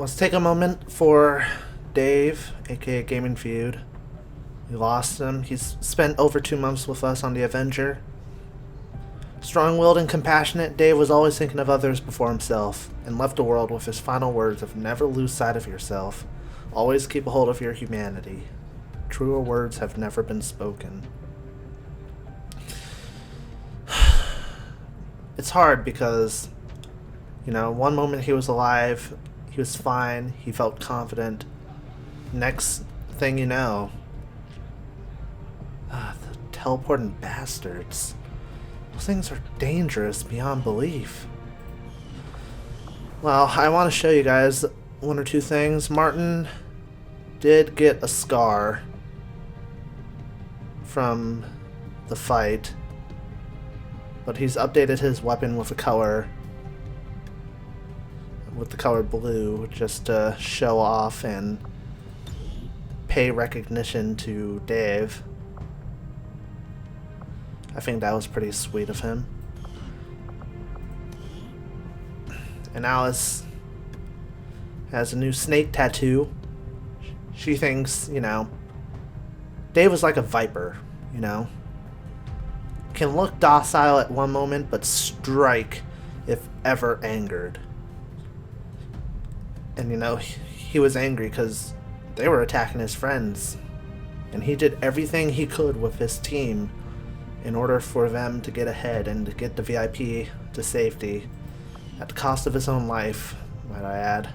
Let's take a moment for Dave, aka Gaming Feud. We lost him. He's spent over 2 months with us on the Avenger. Strong-willed and compassionate, Dave was always thinking of others before himself, and left the world with his final words of never lose sight of yourself. Always keep a hold of your humanity. Truer words have never been spoken. It's hard because, one moment he was alive, he was fine, he felt confident. Next thing you know, the teleporting bastards. Those things are dangerous beyond belief. Well, I want to show you guys one or two things. Martin did get a scar from the fight, but he's updated his weapon with the color blue just to show off and pay recognition to Dave. I think that was pretty sweet of him. And Alice has a new snake tattoo. She thinks, Dave was like a viper, Can look docile at one moment, but strike if ever angered. And he was angry because they were attacking his friends. And he did everything he could with his team in order for them to get ahead and to get the VIP to safety, at the cost of his own life, might I add.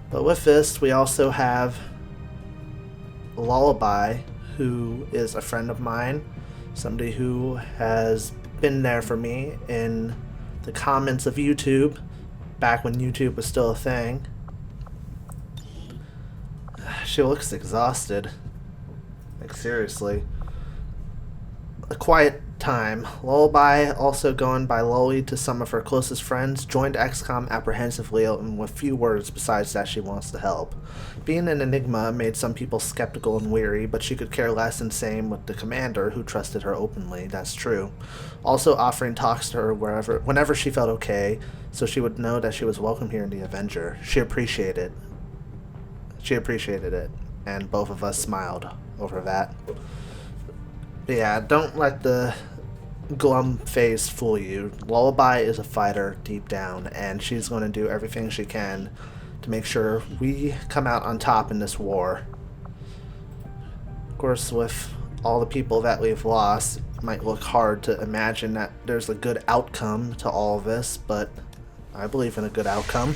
But with this, we also have Lullaby, who is a friend of mine, somebody who has been there for me in the comments of YouTube, back when YouTube was still a thing. She looks exhausted. Like, seriously. A quiet time. Lullaby, also going by Lolly to some of her closest friends, joined XCOM apprehensively and with few words besides that she wants to help. Being an enigma made some people skeptical and weary, but she could care less, and same with the commander, who trusted her openly, that's true. Also offering talks to her whenever she felt okay, so she would know that she was welcome here in the Avenger. She appreciated it, and both of us smiled over that. But yeah, don't let the glum face fool you. Lullaby is a fighter deep down, and she's going to do everything she can to make sure we come out on top in this war. Of course, with all the people that we've lost, it might look hard to imagine that there's a good outcome to all of this, but I believe in a good outcome.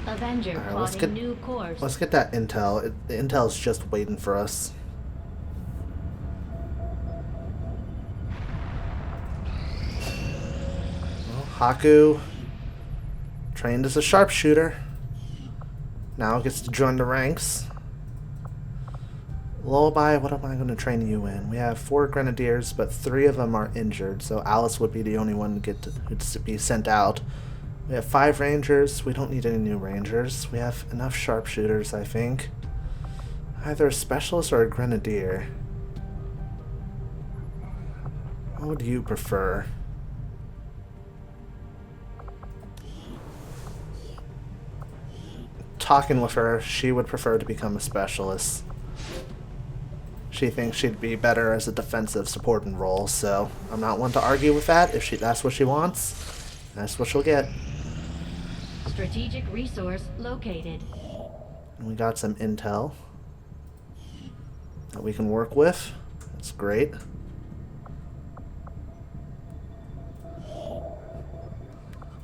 Avenger plotting new course. Let's get that intel. The intel's just waiting for us. Well, Haku, trained as a sharpshooter, now gets to join the ranks. Lullaby, what am I going to train you in? We have 4 grenadiers, but 3 of them are injured, so Alice would be the only one to be sent out. We have 5 rangers. We don't need any new rangers. We have enough sharpshooters, I think. Either a specialist or a grenadier. What would you prefer? Talking with her, she would prefer to become a specialist. She thinks she'd be better as a defensive supporting role, so I'm not one to argue with that. If that's what she wants, that's what she'll get. Strategic resource located. And we got some intel that we can work with. That's great.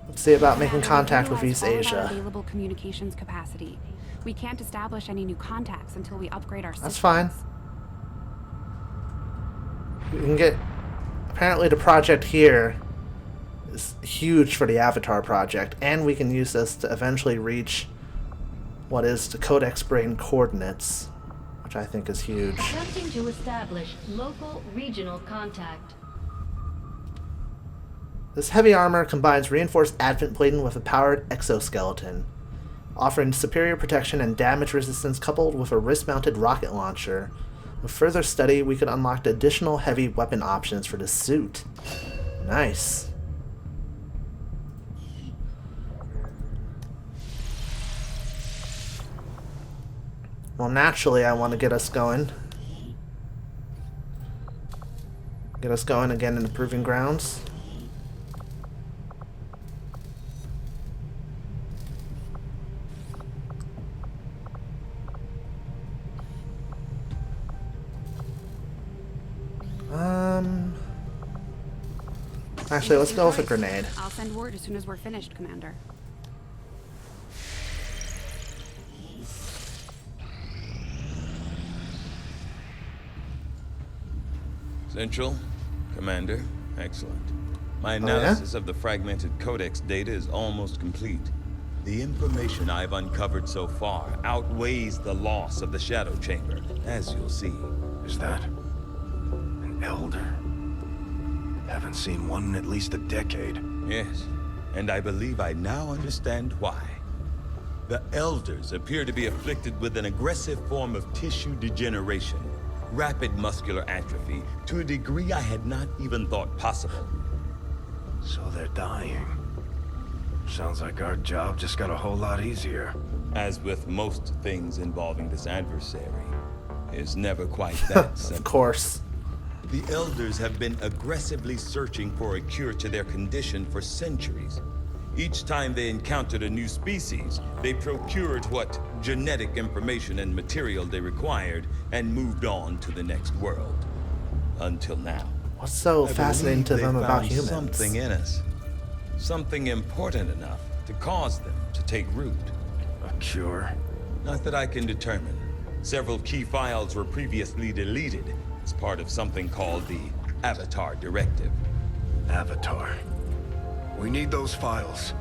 Let's see about making contact with East Asia. Available communications capacity. We can't establish any new contacts until we upgrade our systems. That's fine. We can get... Apparently the project here is huge for the Avatar project, and we can use this to eventually reach what is the Codex Brain coordinates, which I think is huge. Attempting to establish local regional contact. This heavy armor combines reinforced advent plating with a powered exoskeleton, offering superior protection and damage resistance coupled with a wrist-mounted rocket launcher. With further study, we could unlock additional heavy weapon options for the suit. Nice. Well, naturally, I want to get us going. Get us going again in the proving grounds. Actually, let's go with a grenade. I'll send word as soon as we're finished, Commander. Central, Commander, excellent. My analysis of the fragmented codex data is almost complete. The information I've uncovered so far outweighs the loss of the Shadow Chamber, as you'll see. Is that an elder? Haven't seen one in at least a decade. Yes, and I believe I now understand why. The Elders appear to be afflicted with an aggressive form of tissue degeneration, rapid muscular atrophy, to a degree I had not even thought possible. So they're dying. Sounds like our job just got a whole lot easier. As with most things involving this adversary, it's never quite that simple. Of course. The Elders have been aggressively searching for a cure to their condition for centuries. Each time they encountered a new species, they procured what genetic information and material they required and moved on to the next world. Until now. What's so fascinating to them about humans? Something in us. Something important enough to cause them to take root. A cure? Not that I can determine. Several key files were previously deleted as part of something called the Avatar Directive. Avatar. We need those files.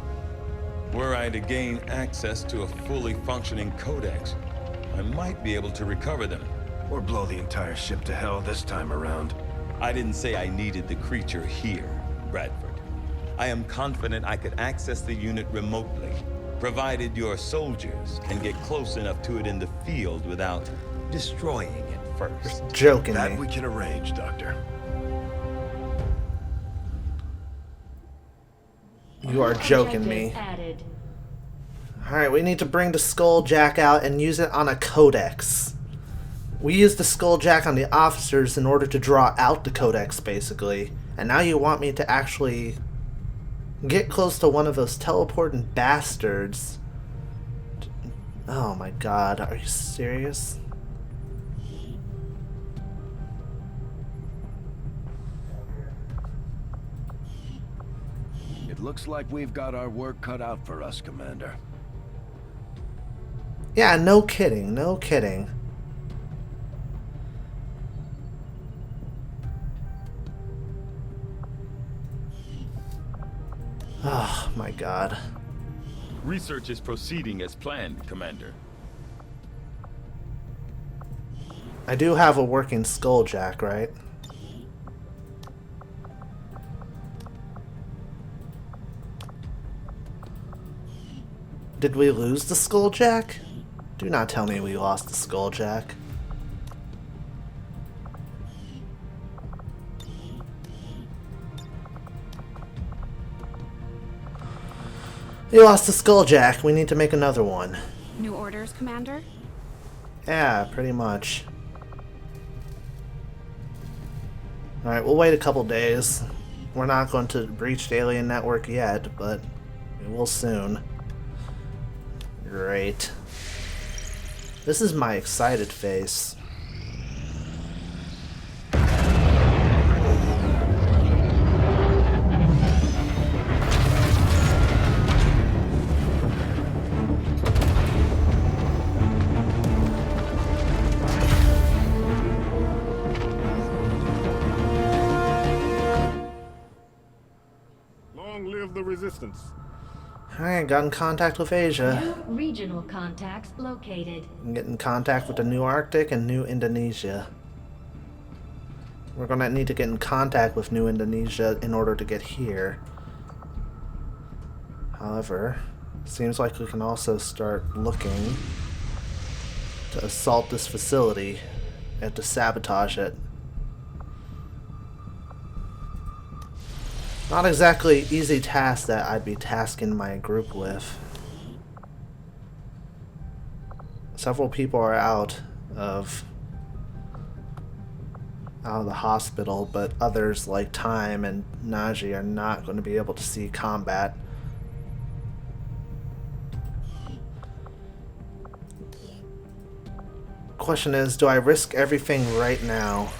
Were I to gain access to a fully functioning codex, I might be able to recover them. Or blow the entire ship to hell this time around. I didn't say I needed the creature here, Bradford. I am confident I could access the unit remotely, provided your soldiers can get close enough to it in the field without destroying it first. Joking That me. we can arrange, Doctor. You are joking me. Added. Alright, we need to bring the Skulljack out and use it on a codex. We used the Skulljack on the officers in order to draw out the codex, basically. And now you want me to actually get close to one of those teleporting bastards. Oh my god, are you serious? It looks like we've got our work cut out for us, Commander. Yeah, no kidding, no kidding. Oh my god. Research is proceeding as planned, Commander. I do have a working Skulljack, right? Did we lose the Skulljack? Do not tell me we lost the Skulljack. We lost the Skulljack. We need to make another one. New orders, Commander? Yeah, pretty much. Alright, we'll wait a couple days. We're not going to breach the alien network yet, but we will soon. Great. This is my excited face. Long live the resistance. Alright, got in contact with Asia. New regional contacts located. And get in contact with the New Arctic and New Indonesia. We're gonna need to get in contact with New Indonesia in order to get here. However, seems like we can also start looking to assault this facility We have to sabotage it. Not exactly easy task that I'd be tasking my group with. Several people are out of the hospital, but others like Time and Naji are not going to be able to see combat. Question is, do I risk everything right now?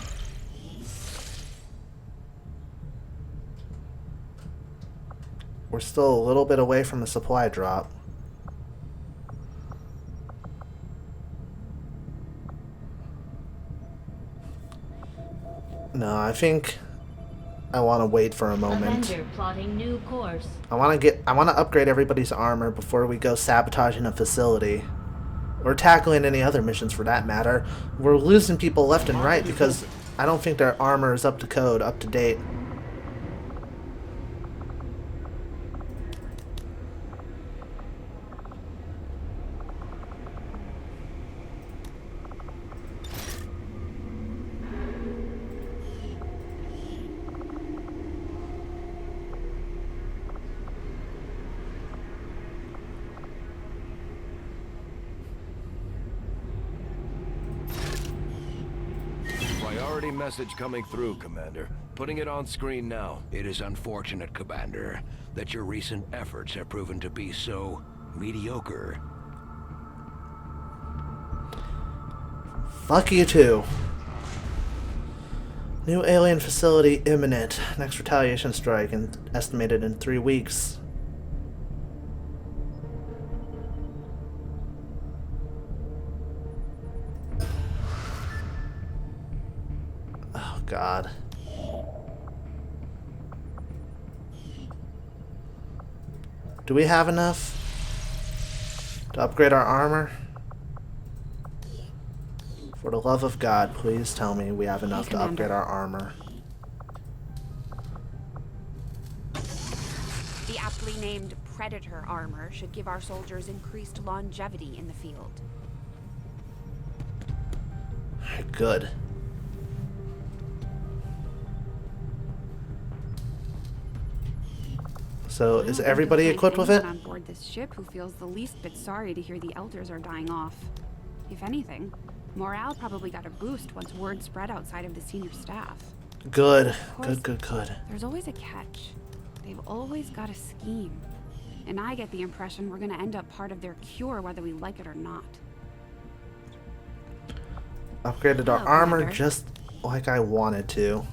We're still a little bit away from the supply drop. No, I think I want to wait for a moment. Avenger plotting new course. I want to upgrade everybody's armor before we go sabotaging a facility. Or tackling any other missions for that matter. We're losing people left and right because I don't think their armor is up to code, up to date. Priority message coming through, Commander. Putting it on screen now. It is unfortunate, Commander, that your recent efforts have proven to be so mediocre. Fuck you too. New alien facility imminent. Next retaliation strike estimated in 3 weeks. Oh God. Do we have enough to upgrade our armor? For the love of God, please tell me we have enough to upgrade our armor. The aptly named Predator armor should give our soldiers increased longevity in the field. Good. So is everybody equipped with it? On board this ship who feels the least bit sorry to hear the elders are dying off. If anything, morale probably got a boost once word spread outside of the senior staff. Good. Course, Good. There's always a catch. They've always got a scheme. And I get the impression we're gonna end up part of their cure whether we like it or not. Upgraded our Hello, armor Commander. just like I wanted to.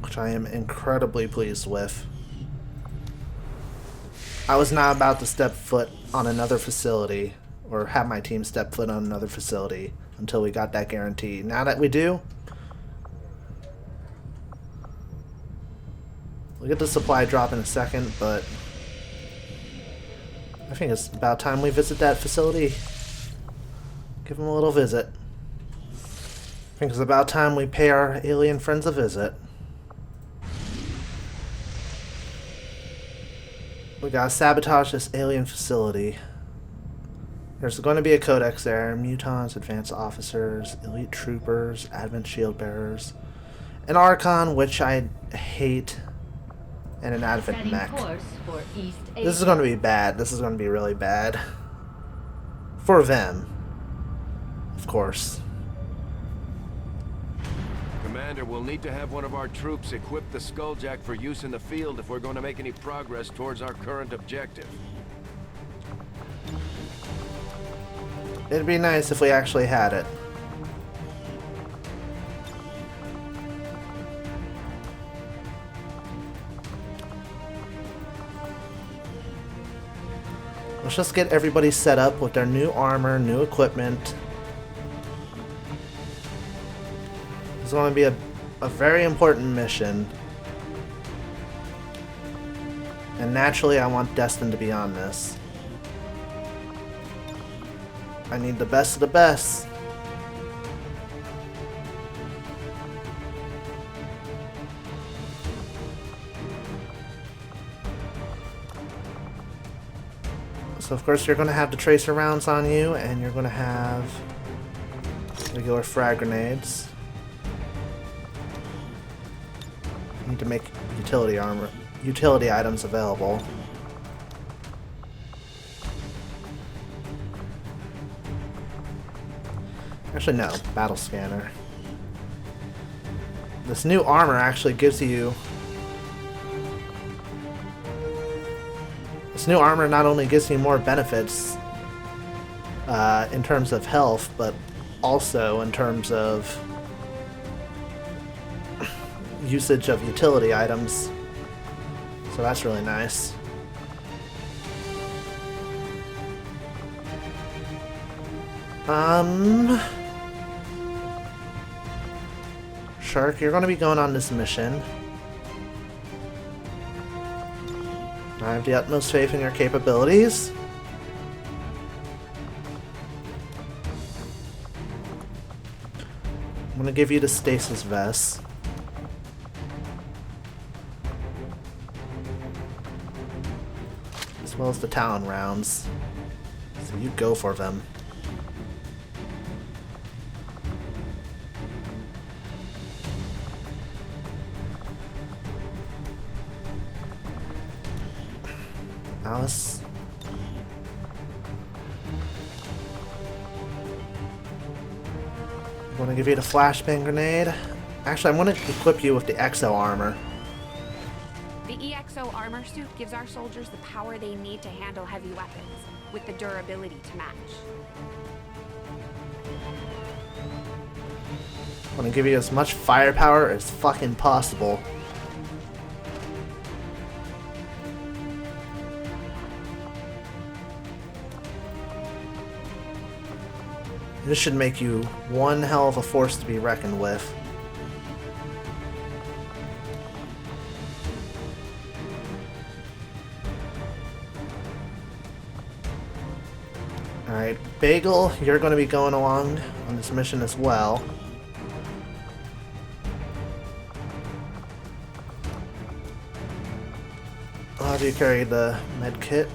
Which I am incredibly pleased with. I was not about to step foot on another facility, or have my team step foot on another facility, until we got that guarantee. Now that we do, we'll get the supply drop in a second, but I think it's about time we visit that facility. Give them a little visit. I think it's about time we pay our alien friends a visit. We gotta sabotage this alien facility. There's going to be a codex there. Mutants, advanced officers, elite troopers, advent shield bearers, an Archon, which I hate, and an advent Setting mech. course for East Asia. This is going to be bad. This is going to be really bad. For them. Of course. Commander, we'll need to have one of our troops equip the Skulljack for use in the field if we're going to make any progress towards our current objective. It'd be nice if we actually had it. Let's just get everybody set up with their new armor, new equipment. It's going to be a very important mission. And naturally, I want Destin to be on this. I need the best of the best. So of course you're going to have the tracer rounds on you, and you're going to have regular frag grenades. You need to make utility items available. Actually, no. Battle scanner. This new armor actually gives you... This new armor not only gives you more benefits in terms of health, but also in terms of usage of utility items. So that's really nice. Shark, you're going to be going on this mission. I have the utmost faith in your capabilities. I'm going to give you the stasis vest. As well as the talon rounds. So you go for them. Alice. I'm going to give you the flashbang grenade. Actually, I'm going to equip you with the exo armor. The EXO armor suit gives our soldiers the power they need to handle heavy weapons, with the durability to match. I'm going to give you as much firepower as fucking possible. This should make you one hell of a force to be reckoned with. Alright, Bagel, you're going to be going along on this mission as well. I'll have you carry the med kit.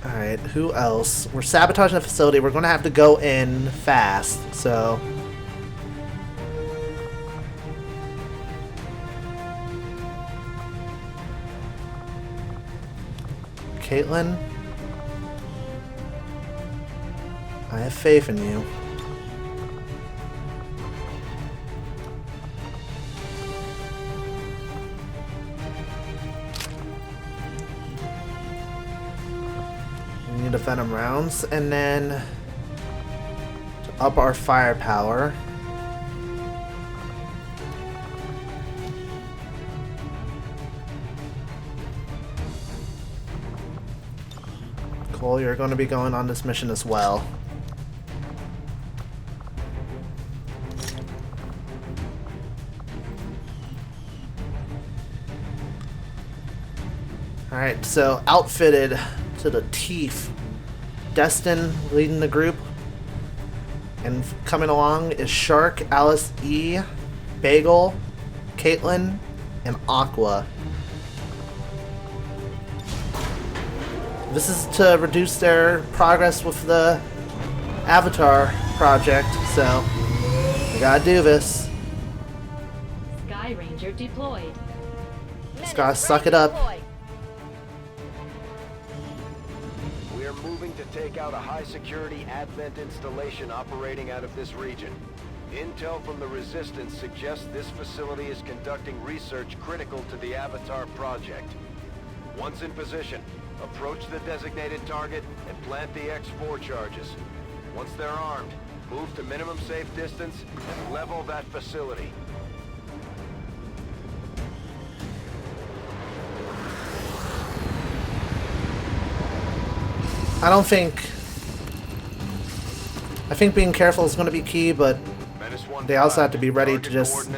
Alright, who else? We're sabotaging the facility. We're going to have to go in fast, so... Caitlin? I have faith in you. We need the venom rounds, and then to up our firepower. Cole, you're going to be going on this mission as well. Alright, so outfitted to the teeth. Destin leading the group. And coming along is Shark, Alice E, Bagel, Caitlin, and Aqua. This is to reduce their progress with the Avatar project, so we gotta do this. Sky Ranger deployed. Just gotta suck it up. We're moving to take out a high-security Advent installation operating out of this region. Intel from the Resistance suggests this facility is conducting research critical to the Avatar project. Once in position, approach the designated target and plant the X4 charges. Once they're armed, move to minimum safe distance and level that facility. I think being careful is going to be key, but they also have to be ready to just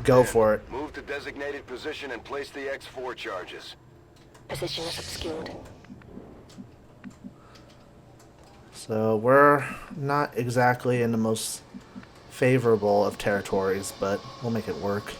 go for it. Move to designated position and place the X4 charges. Position is obscured. So we're not exactly in the most favorable of territories, but we'll make it work.